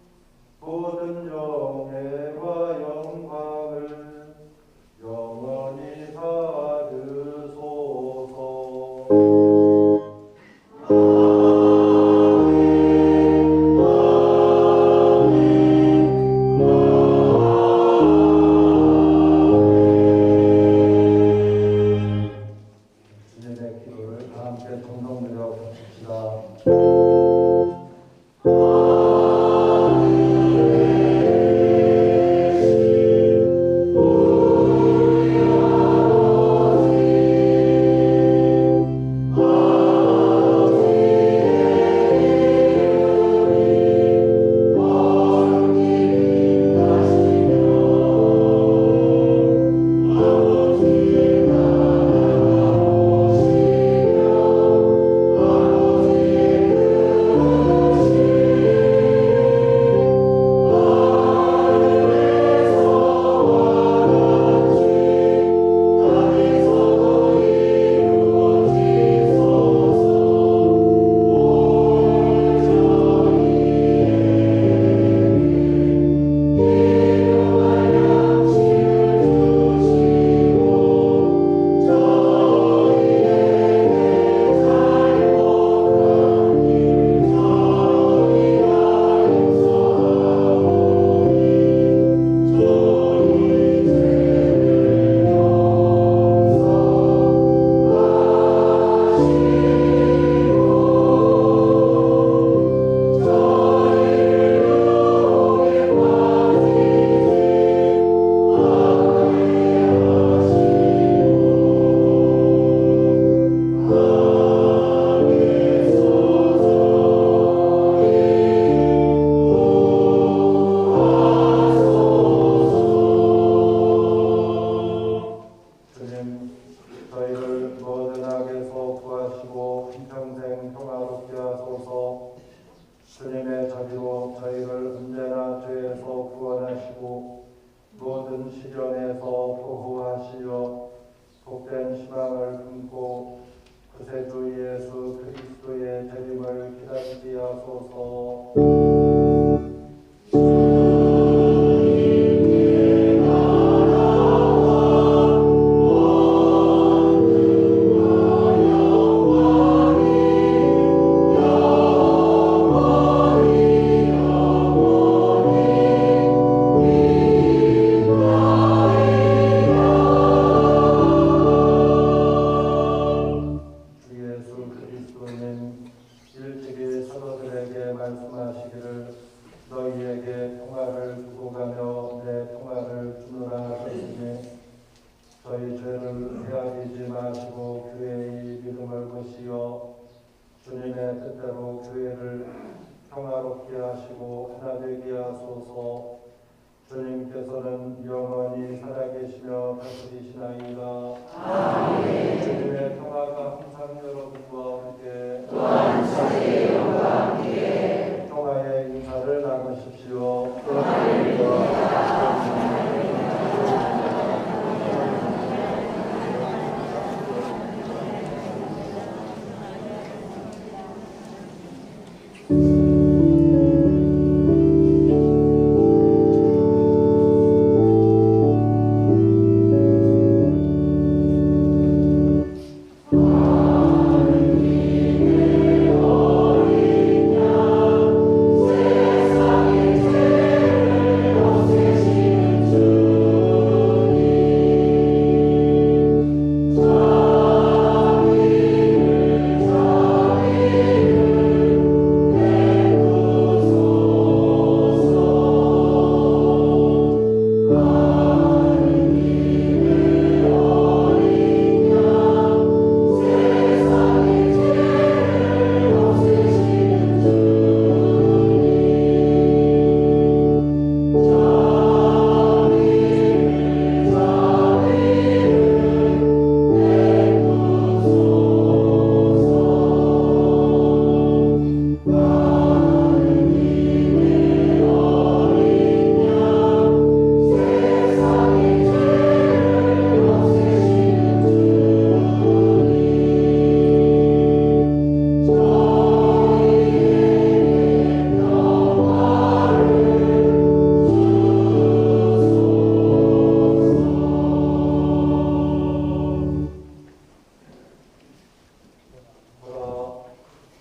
계획을 언제나 죄에서 구원하시고 모든 시련에서 보호하시어 복된 희망을 품고 구세주 예수 그리스도의 재림을 기다리게 하소서. 일찍이 사도들에게 말씀하시기를 너희에게 평화를 두고 가며 내 평화를 주노라 하셨으니 저희 죄를 헤아리지 마시고 교회의 믿음을 보시어 주님의 뜻대로 교회를 평화롭게 하시고 하나 되게 하소서. 주님께서는 영원히 살아계시며 다스리시나이다. 아멘. 주님의 평화가 항상 여러분과 함께 또한 자기의 영과 함께 평화의 인사를 나누십시오.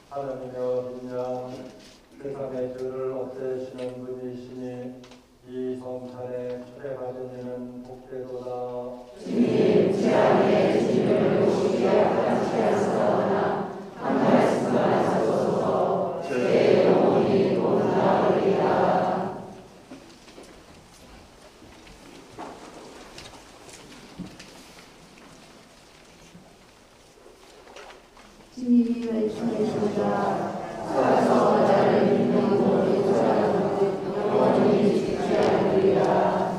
하나님여 그냥 세상의 죄를 없애시는 분이시니 이 성찬에 초대받으시는 복되도다. 주님 제 안에 주님을 오시게 하지 않사오나 한 말씀만 하소서. 제 영혼이 고나오리이다. 주님이 말씀하십니다. 살아서 나를 믿는 모든 사람은 영원히 죽지 않으리라.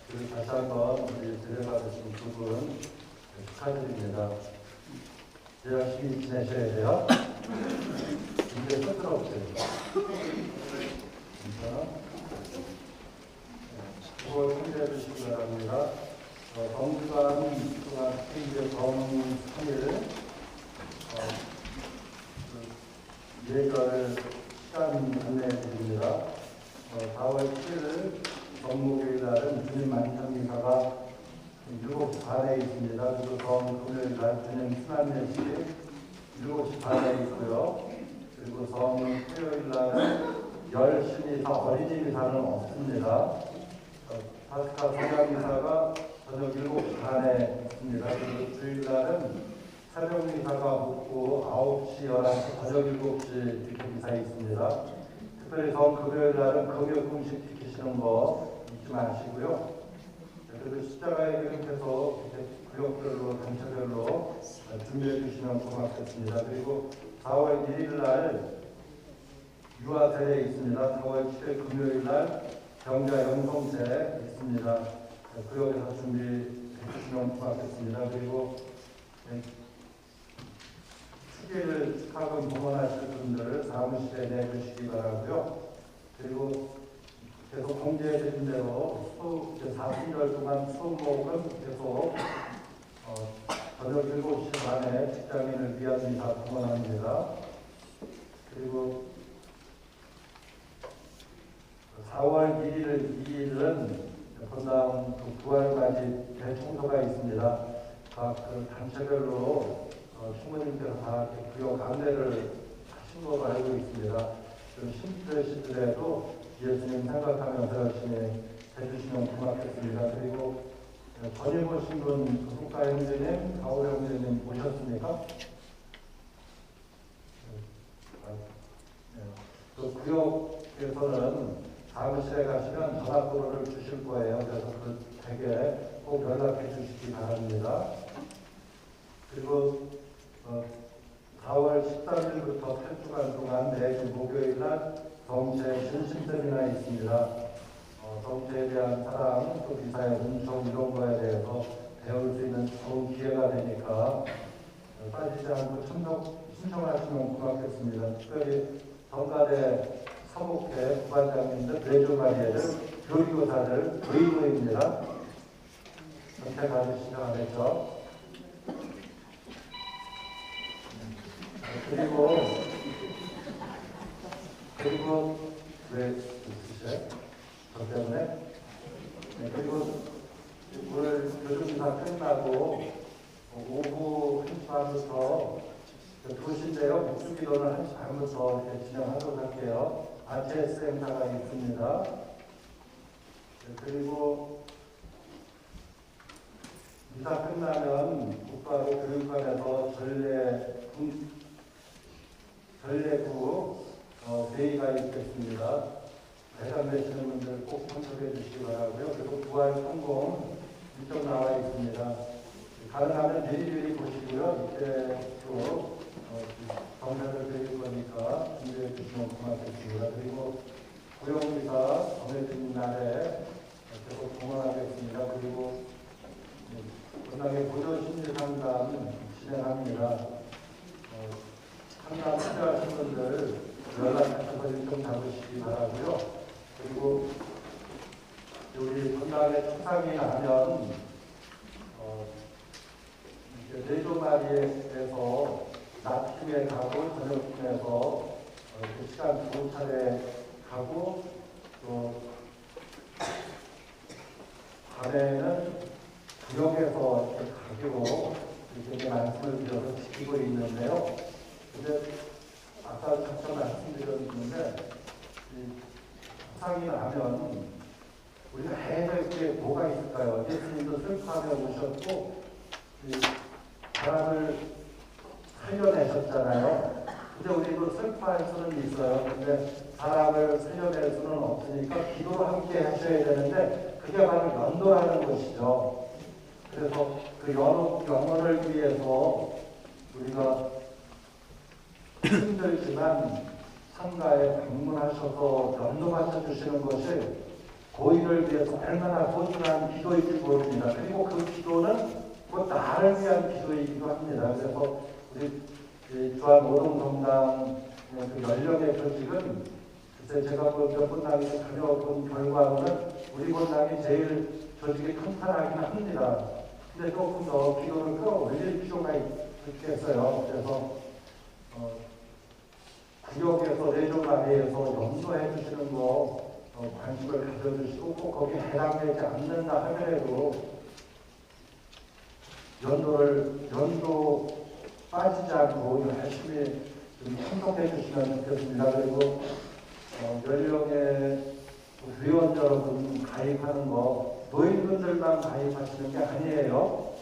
그리고 다시 한번 우리 들여받으신 두 분 축하드립니다. 열심히 지내셔야 돼요. 이제 쑥스럽세요. 그걸 참조해 주시기 바랍니다. 정주간 동안 이제 검 3일 예절 시간 안내해 드립니다. 4월 7일 정목요일 날은 주님 만찬미사가 7시 반에 있습니다. 그리고 금요일 날 주님 순환예식이 7시 반에 있고요. 그리고 토요일 날은 열심히사 어린이 미사는 없습니다. 파스카 성야미사가 저녁 7시 반에 있습니다. 그리고 주일날은 새벽 미사가 없고 9시, 11시, 저녁 7시 이렇게 미사에 있습니다. 특별히 금요일 날은 금요 금식 지키시는 거 잊지 마시고요. 그리고 십자가의 기름께서 구역별로 단체별로 준비해 주시면 고맙겠습니다. 그리고 4월 1일 날 유아세례 있습니다. 4월 7일 금요일 날 병자 영성제 있습니다. 구역에서 준비해 주시면 고맙겠습니다. 그리고 축일 축하금 봉헌하실 분들 사무실에 내주시기 바라고요. 그리고 계속 공지해 드린 대로 4분절 동안 수목은 계속 저녁 7시 반에 직장인을 위한 미사 봉헌합니다. 그리고 4월 1일, 2일은 건당 부활맞이 대청소가 있습니다. 각 단체별로 신부님께서 다 구역 안내를 하신 걸로 알고 있습니다. 힘드시더라도 예수님 생각하면서 열심히 해주시면 고맙겠습니다. 그리고 전임 오신 분 국가 형제님, 가오리 형제님 오셨습니까? 그 구역에서는 사무실에 가시면 전화번호를 주실 거예요. 그래서 그 댁에 꼭 연락해 주시기 바랍니다. 그리고 4월 13일부터 8주간 동안 매주 목요일 날 정체 신심 세미나 있습니다. 정체에 대한 사랑, 또 미사의 은총 이런 거에 대해서 배울 수 있는 좋은 기회가 되니까 빠지지 않고 신청하시면 고맙겠습니다. 특별히 정가대 서목회 부반장님들, 내조마리아들, 교리교사들 의무입니다. 선택하기 시작 안 했죠. 그리고 왜 있으세요? 저 때문에? 네, 그리고 오늘 교수님사 끝나고 오후 1시 반부터 2시인데요. 목수기도는 1시 반부터 이렇게 진행하도록 할게요. RTS 행사가 있습니다. 네, 그리고 미사 끝나면 곧바로 교육관에서 전례구 회의가 있겠습니다. 해당되시는 분들 꼭 참석해 주시기 바라고요. 그리고 부활 성공 일정 나와 있습니다. 가능하면 미리미리 보시고요. 이때도 정사를 드릴 거니까 준비해 주시면 고맙겠습니다. 그리고 구역미사 정해진 날에 계속 봉헌하겠습니다. 그리고 건강의 보조심리 상담 진행합니다. 상담 필요하신 분들 연락하셔서 일정 잡으시기 바라고요. 그리고 우리 건강의 축상이 나면 내조마리에서 낮팀에 가고 저녁팀에서 그 시간 두 차례 가고 또 밤에는 구역에서 가기로 이렇게 말씀을 드려서 지키고 있는데요. 근데 아까 잠깐 말씀드렸는데 축상이 나면 우리가 해낼 게 뭐가 있을까요? 예수님도 슬퍼하며 오셨고 사람을 살려내셨잖아요. 근데 우리도 슬퍼할 수는 있어요. 근데 사람을 살려낼 수는 없으니까 기도를 함께 하셔야 되는데 그게 바로 연도라는 것이죠. 그래서 그 영혼을 위해서 우리가 힘들지만 상가에 방문하셔서 연도 맞춰주시는 것이 고인을 위해서 얼마나 소중한 기도일지 모릅니다. 그리고 그 기도는 곧 나를 위한 기도이기도 합니다. 그래서 우리 주한 오동성당 그 연령의 조직은 글쎄 제가 몇 본당에서 다녀본 결과로는 우리 본당이 제일 조직이 탄탄하긴 합니다. 근데 조금 더 기도를 끌어올릴 필요가 있겠어요. 그래서 구역에서 내조관리에서 염소해 주시는 거 관심을 가져주시고 꼭 거기에 해당되지 않는다 하더라도 연도 빠지지 않고 열심히 좀 참석해 주시면 좋겠습니다. 그리고 연령의 회원 여러분 가입하는 거 노인분들만 가입하시는 게 아니에요.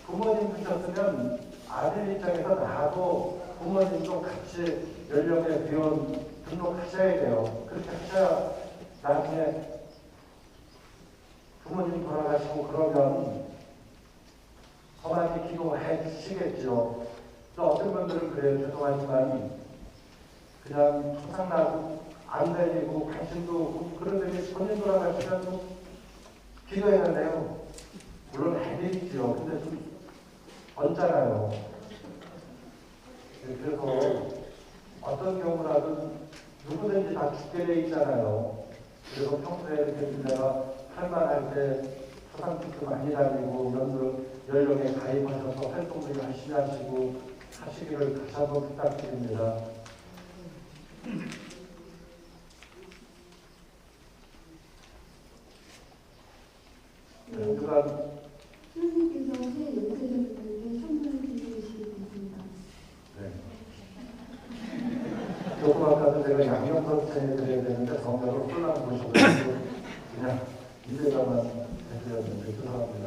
부모님 하셨으면 아들 입장에서 나도 부모님도 같이 연령의 회원 등록하셔야 돼요. 그렇게 하셔야 나중에 부모님 돌아가시고 그러면 서막히 기도해 주시겠죠. 또 어떤 분들은 그래요. 죄송하지만 그냥 초상나고 안 다니고 관심도 없고 그런데 본인 돌아가시면 기도해야 돼요. 물론 해드리죠. 근데 좀 언짢아요. 그래서 어떤 경우라도 누구든지 다 죽게 돼 있잖아요. 그래서 평소에 이렇게 내가 할만할 때 초상집도 많이 다니고 연령에 가입하셔서 활동을 열심히 하시기를 다시 한번 부탁드립니다. 누가 선생님께서 새 용세자분들에게 선물을 드리고 싶습니다. 네. 조금 아까도 제가 양념선수 해드려야 되는데 성경을 콜라 보시고 그냥 이대로만 해드렸는데 죄송합니다.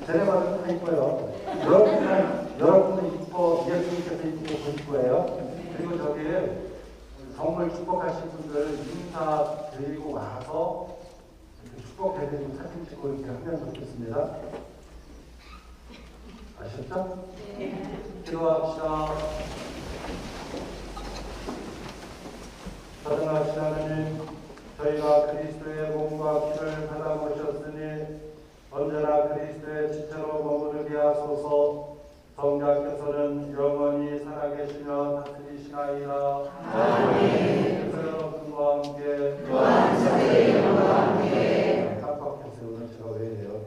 제네바는 다 이뻐요. 여러분은 이뻐, 예수님께서 이쁘고 이뻐요. 그리고 저기에 선물 축복하신 분들 인사 드리고 와서 이렇게 축복해드리고 사진 찍고 이렇게 하면 좋겠습니다. 아셨죠? 네. 기도합시다. 전능하신 하나님, 저희가 그리스도의 몸과 피를 받아 모셨으니 언제나 그리스도의 지체로 머무르게 하소서. 성자께서는 영원히 살아계시며 다스리시나이다. 아멘. 여러분과 함께 또한 저희 영과 함께 깜빡했어요. 오늘 제가 왜 이래요?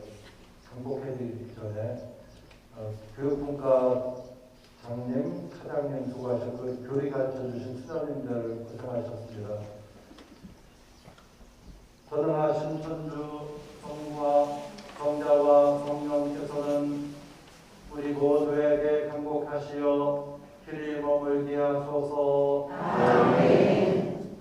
장복해드리기 전에 교육분과 장님, 차장님 수고하셨고 교리 가르쳐주신 수장님들 고생하셨습니다. 전능하신 천주 성부와 성자와 성령께서는 우리 모두에게 강복하시어 길이 머물게 하소서. 아멘.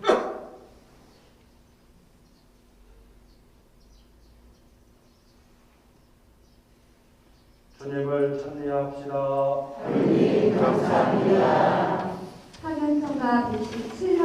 주님을 찬미합시다. 주님 감사합니다. 하면서가 117